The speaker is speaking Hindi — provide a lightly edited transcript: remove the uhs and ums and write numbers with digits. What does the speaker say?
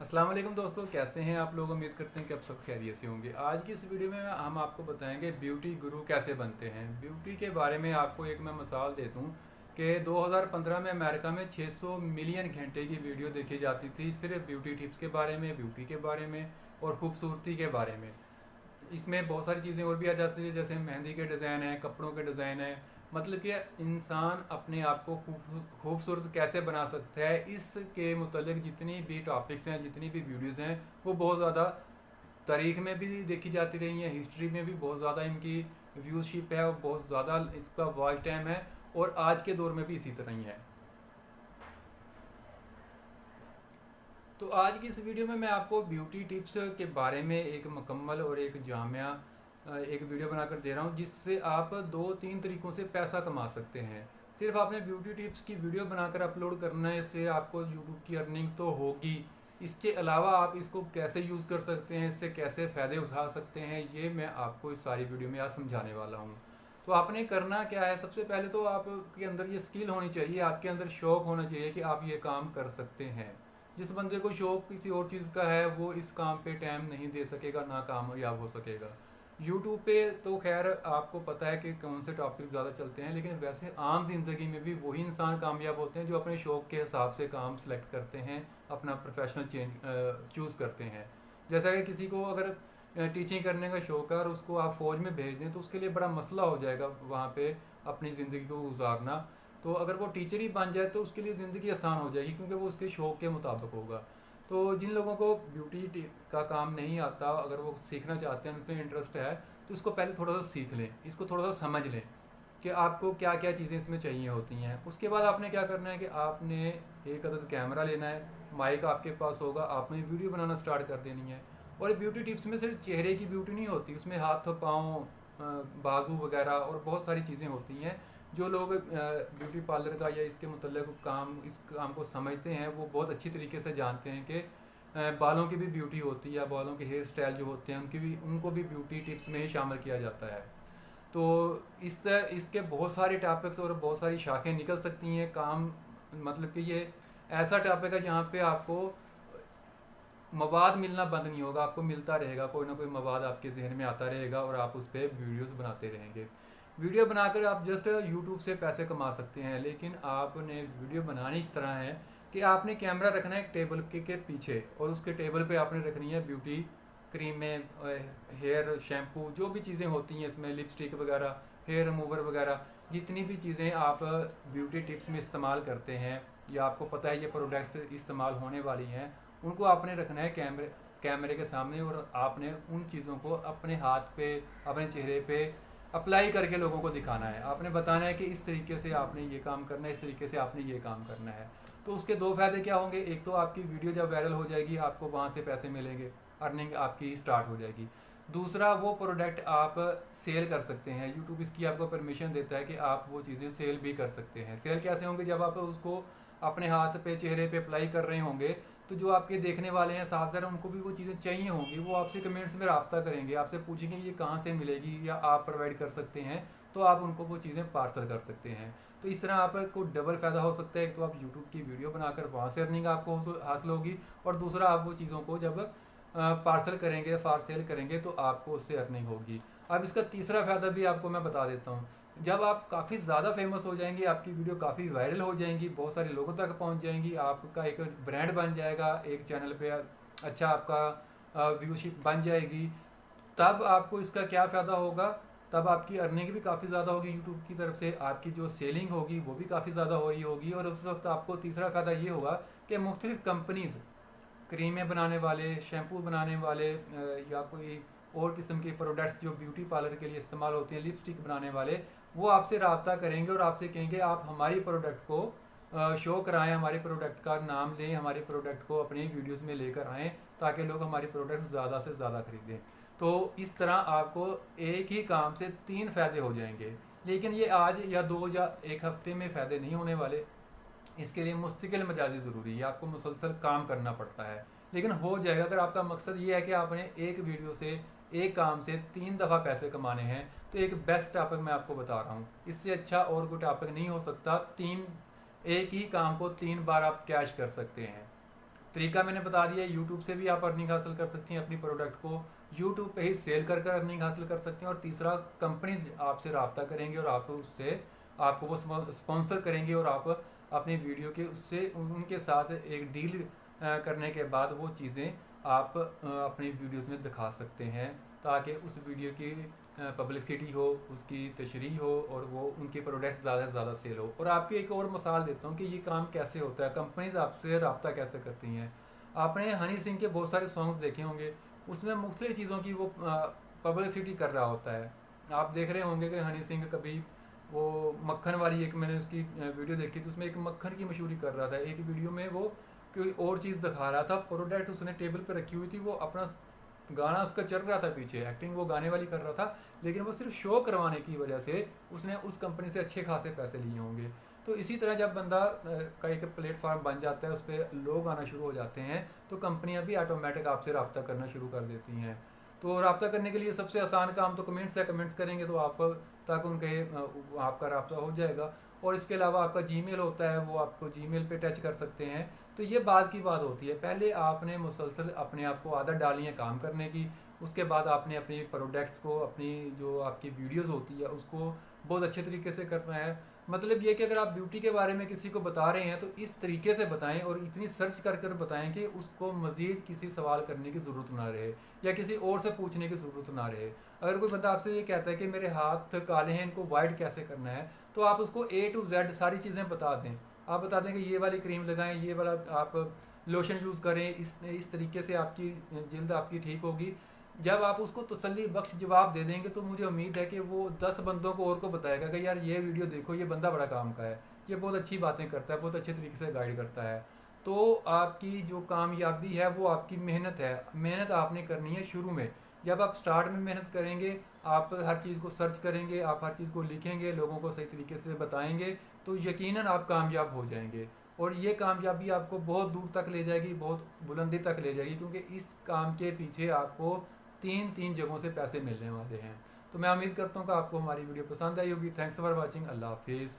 अस्सलाम वालेकुम दोस्तों, कैसे हैं आप लोग। उम्मीद करते हैं कि आप सब खैरियत से होंगे। आज की इस वीडियो में हम आपको बताएंगे ब्यूटी गुरु कैसे बनते हैं। ब्यूटी के बारे में आपको एक मैं मिसाल दे दूं कि 2015 में अमेरिका में 600 मिलियन घंटे की वीडियो देखी जाती थी सिर्फ ब्यूटी टिप्स के बारे में, ब्यूटी के बारे में और खूबसूरती के बारे में। इसमें बहुत सारी चीज़ें और भी आ जाती है, जैसे मेहंदी के डिज़ाइन है, कपड़ों के डिज़ाइन है। मतलब कि इंसान अपने आप को खूबसूरत कैसे बना सकता है, इसके मुतल्लिक जितनी भी टॉपिक्स हैं, जितनी भी वीडियोज़ हैं, वो बहुत ज़्यादा तारीख में भी देखी जाती रही हैं, हिस्ट्री में भी बहुत ज़्यादा इनकी व्यूज़शिप है और बहुत ज़्यादा इसका वॉच टाइम है, और आज के दौर में भी इसी तरह ही है। तो आज की इस वीडियो में मैं आपको ब्यूटी टिप्स के बारे में एक मुकम्मल और एक जामिया एक वीडियो बनाकर दे रहा हूँ, जिससे आप दो तीन तरीक़ों से पैसा कमा सकते हैं। सिर्फ आपने ब्यूटी टिप्स की वीडियो बनाकर अपलोड करना है, इससे आपको यूट्यूब की अर्निंग तो होगी। इसके अलावा आप इसको कैसे यूज़ कर सकते हैं, इससे कैसे फ़ायदे उठा सकते हैं, ये मैं आपको इस सारी वीडियो में आज समझाने वाला हूँ। तो आपने करना क्या है, सबसे पहले तो आपके अंदर ये स्किल होनी चाहिए, आपके अंदर शौक़ होना चाहिए कि आप ये काम कर सकते हैं। जिस बंदे को शौक किसी और चीज़ का है, वो इस काम पे टाइम नहीं दे सकेगा, ना कामयाब हो सकेगा। यूट्यूब पे तो खैर आपको पता है कि कौन से टॉपिक ज़्यादा चलते हैं, लेकिन वैसे आम जिंदगी में भी वही इंसान कामयाब होते हैं जो अपने शौक के हिसाब से काम सेलेक्ट करते हैं, अपना प्रोफेशनल चूज़ करते हैं। जैसा कि किसी को अगर टीचिंग करने का शौक है और उसको आप फ़ौज में भेज दें, तो उसके लिए बड़ा मसला हो जाएगा वहाँ पे अपनी ज़िंदगी को गुजारना। तो अगर वो टीचर ही बन जाए तो उसके लिए ज़िंदगी आसान हो जाएगी, क्योंकि वो उसके शौक़ के मुताबिक होगा। तो जिन लोगों को ब्यूटी का काम नहीं आता, अगर वो सीखना चाहते हैं, उनमें इंटरेस्ट है, तो इसको पहले थोड़ा सा सीख लें, इसको थोड़ा सा समझ लें कि आपको क्या क्या चीज़ें इसमें चाहिए होती हैं। उसके बाद आपने क्या करना है कि आपने एक अदद कैमरा लेना है, माइक आपके पास होगा, आपने वीडियो बनाना स्टार्ट कर देनी है। और ब्यूटी टिप्स में सिर्फ चेहरे की ब्यूटी नहीं होती, उसमें हाथ पाँव बाजू वगैरह और बहुत सारी चीज़ें होती हैं। जो लोग ब्यूटी पार्लर का या इसके मतलब काम, इस काम को समझते हैं, वो बहुत अच्छी तरीके से जानते हैं कि बालों की भी ब्यूटी होती है, या बालों के हेयर स्टाइल जो होते हैं उनको भी ब्यूटी टिप्स में ही शामिल किया जाता है। तो इसके बहुत सारे टॉपिक्स और बहुत सारी शाखें निकल सकती हैं काम। मतलब कि ये ऐसा टॉपिक है जहाँ पे आपको मवाद मिलना बंद नहीं होगा, आपको मिलता रहेगा, कोई ना कोई मवाद आपके जहन में आता रहेगा और आप उस पर वीडियोस बनाते रहेंगे। वीडियो बनाकर आप जस्ट यूट्यूब से पैसे कमा सकते हैं, लेकिन आपने वीडियो बनानी इस तरह है कि आपने कैमरा रखना है एक टेबल के पीछे, और उसके टेबल पे आपने रखनी है ब्यूटी क्रीमें, हेयर शैम्पू, जो भी चीज़ें होती हैं इसमें, लिपस्टिक वगैरह, हेयर रिमूवर वगैरह, जितनी भी चीज़ें आप ब्यूटी टिप्स में इस्तेमाल करते हैं या आपको पता है ये प्रोडक्ट्स इस्तेमाल होने वाली हैं, उनको आपने रखना है कैमरे के सामने, और आपने उन चीज़ों को अपने हाथ पे, अपने चेहरे पे अप्लाई करके लोगों को दिखाना है। आपने बताना है कि इस तरीके से आपने ये काम करना है, इस तरीके से आपने ये काम करना है। तो उसके दो फ़ायदे क्या होंगे, एक तो आपकी वीडियो जब वायरल हो जाएगी, आपको वहाँ से पैसे मिलेंगे, अर्निंग आपकी स्टार्ट हो जाएगी। दूसरा, वो प्रोडक्ट आप सेल कर सकते हैं, यूट्यूब इसकी आपको परमिशन देता है कि आप वो चीज़ें सेल भी कर सकते हैं। सेल कैसे होंगे, जब आप उसको अपने हाथ पे, चेहरे पे अप्लाई कर रहे होंगे, तो जो आपके देखने वाले हैं साहब ज़रा, उनको भी वो चीज़ें चाहिए होंगी, वो आपसे कमेंट्स में रब्ता करेंगे, आपसे पूछेंगे ये कहाँ से मिलेगी या आप प्रोवाइड कर सकते हैं, तो आप उनको वो चीज़ें पार्सल कर सकते हैं। तो इस तरह आपको डबल फ़ायदा हो सकता है। एक तो आप यूट्यूब की वीडियो बनाकर वहाँ से अर्निंग आपको हासिल होगी, और दूसरा आप वो चीज़ों को जब पार्सल करेंगे, फार सेल करेंगे, तो आपको उससे अर्निंग होगी। अब इसका तीसरा फ़ायदा भी आपको मैं बता देता हूँ। जब आप काफ़ी ज़्यादा फेमस हो जाएंगे, आपकी वीडियो काफ़ी वायरल हो जाएंगी, बहुत सारे लोगों तक पहुंच जाएंगी, आपका एक ब्रांड बन जाएगा, एक चैनल पे अच्छा आपका व्यूशिप बन जाएगी, तब आपको इसका क्या फ़ायदा होगा, तब आपकी अर्निंग भी काफ़ी ज़्यादा होगी यूट्यूब की तरफ से, आपकी जो सेलिंग होगी वो भी काफ़ी ज़्यादा हो रही होगी। और उस वक्त आपको तीसरा फ़ायदा ये होगा कि मुख्तलिफ़ कंपनीज़, क्रीमें बनाने वाले, शैम्पू बनाने वाले, या कोई और किस्म के प्रोडक्ट्स जो ब्यूटी पार्लर के लिए इस्तेमाल होते हैं, लिपस्टिक बनाने वाले, वो आपसे रब्ता करेंगे और आपसे कहेंगे आप हमारी प्रोडक्ट को शो कराएं, हमारे प्रोडक्ट का नाम लें, हमारे प्रोडक्ट को अपनी वीडियोस में लेकर आएँ, ताकि लोग हमारी प्रोडक्ट ज़्यादा से ज़्यादा खरीदें। तो इस तरह आपको एक ही काम से तीन फ़ायदे हो जाएंगे। लेकिन ये आज या दो या एक हफ़्ते में फ़ायदे नहीं होने वाले, इसके लिए मुस्तकिल मजाजी ज़रूरी है, आपको मुसलसल काम करना पड़ता है, लेकिन हो जाएगा। अगर आपका मकसद ये है कि आपने एक वीडियो से, एक काम से 3 दफ़ा पैसे कमाने हैं, तो एक बेस्ट टॉपिक मैं आपको बता रहा हूँ, इससे अच्छा और कोई टॉपिक नहीं हो सकता। एक ही काम को 3 बार आप कैश कर सकते हैं, तरीका मैंने बता दिया। यूट्यूब से भी आप अर्निंग हासिल कर सकती हैं, अपनी प्रोडक्ट को यूट्यूब पे ही सेल कर कर अर्निंग हासिल कर सकते हैं। और तीसरा, कंपनीज आपसे रब्ता करेंगे और आप उससे आपको वो स्पॉन्सर करेंगे और आप अपनी वीडियो के उससे उनके साथ एक डील करने के बाद वो चीज़ें आप अपनी वीडियोस में दिखा सकते हैं, ताकि उस वीडियो की पब्लिसिटी हो, उसकी तशरीह हो और वो उनके प्रोडक्ट ज़्यादा से ज़्यादा सेल हो। और आपकी एक और मिसाल देता हूँ कि ये काम कैसे होता है, कंपनीज आपसे रब्ता कैसे करती हैं। आपने हनी सिंह के बहुत सारे सॉन्ग्स देखे होंगे, उसमें मुख्तलिफ चीज़ों की वो पब्लिसिटी कर रहा होता है। आप देख रहे होंगे कि हनी सिंह कभी वो मक्खन वाली, एक मैंने उसकी वीडियो देखी थी, उसमें एक मक्खन की मशहूरी कर रहा था। एक वीडियो में वो कोई और चीज़ दिखा रहा था, प्रोडक्ट उसने टेबल पर रखी हुई थी, वो अपना गाना उसका चल रहा था पीछे, एक्टिंग वो गाने वाली कर रहा था, लेकिन वो सिर्फ शो करवाने की वजह से उसने उस कंपनी से अच्छे खासे पैसे लिए होंगे। तो इसी तरह जब बंदा का एक प्लेटफॉर्म बन जाता है, उस पर लोग आना शुरू हो जाते हैं, तो कंपनियां भी ऑटोमेटिक आपसे रब्ता करना शुरू कर देती हैं। तो रब्ता करने के लिए सबसे आसान काम तो कमेंट्स है, कमेंट्स करेंगे तो आप तक उनके आपका रब्ता हो जाएगा। और इसके अलावा आपका जीमेल होता है, वो आपको जीमेल पे टच कर सकते हैं। तो ये बाद की बात होती है, पहले आपने मुसलसल अपने आप को आदत डाली है काम करने की। उसके बाद आपने अपनी प्रोडक्ट्स को, अपनी जो आपकी वीडियोस होती है उसको बहुत अच्छे तरीके से करना है। मतलब ये कि अगर आप ब्यूटी के बारे में किसी को बता रहे हैं तो इस तरीके से बताएं और इतनी सर्च कर कर बताएं कि उसको मज़ीद किसी सवाल करने की ज़रूरत ना रहे या किसी और से पूछने की ज़रूरत ना रहे। अगर कोई बंदा आपसे ये कहता है कि मेरे हाथ काले हैं, इनको वाइट कैसे करना है, तो आप उसको A to Z सारी चीज़ें बता दें। आप बता दें कि ये वाली क्रीम लगाएं, ये वाला आप लोशन यूज़ करें, इस तरीके से आपकी जल्द आपकी ठीक होगी। जब आप उसको तसल्ली बख्श जवाब दे देंगे तो मुझे उम्मीद है कि वो 10 बंदों को और को बताएगा कि यार ये वीडियो देखो, ये बंदा बड़ा काम का है, ये बहुत अच्छी बातें करता है, बहुत अच्छे तरीके से गाइड करता है। तो आपकी जो कामयाबी है वो आपकी मेहनत है। मेहनत आपने करनी है शुरू में। जब आप स्टार्ट में मेहनत करेंगे, आप हर चीज़ को सर्च करेंगे, आप हर चीज़ को लिखेंगे, लोगों को सही तरीके से बताएंगे, तो यकीनन आप कामयाब हो जाएंगे। और ये कामयाबी आपको बहुत दूर तक ले जाएगी, बहुत बुलंदी तक ले जाएगी, क्योंकि इस काम के पीछे आपको तीन तीन जगहों से पैसे मिलने वाले हैं। तो मैं उम्मीद करता हूँ कि आपको हमारी वीडियो पसंद आई होगी। Thanks for watching. अल्लाह हाफिज़।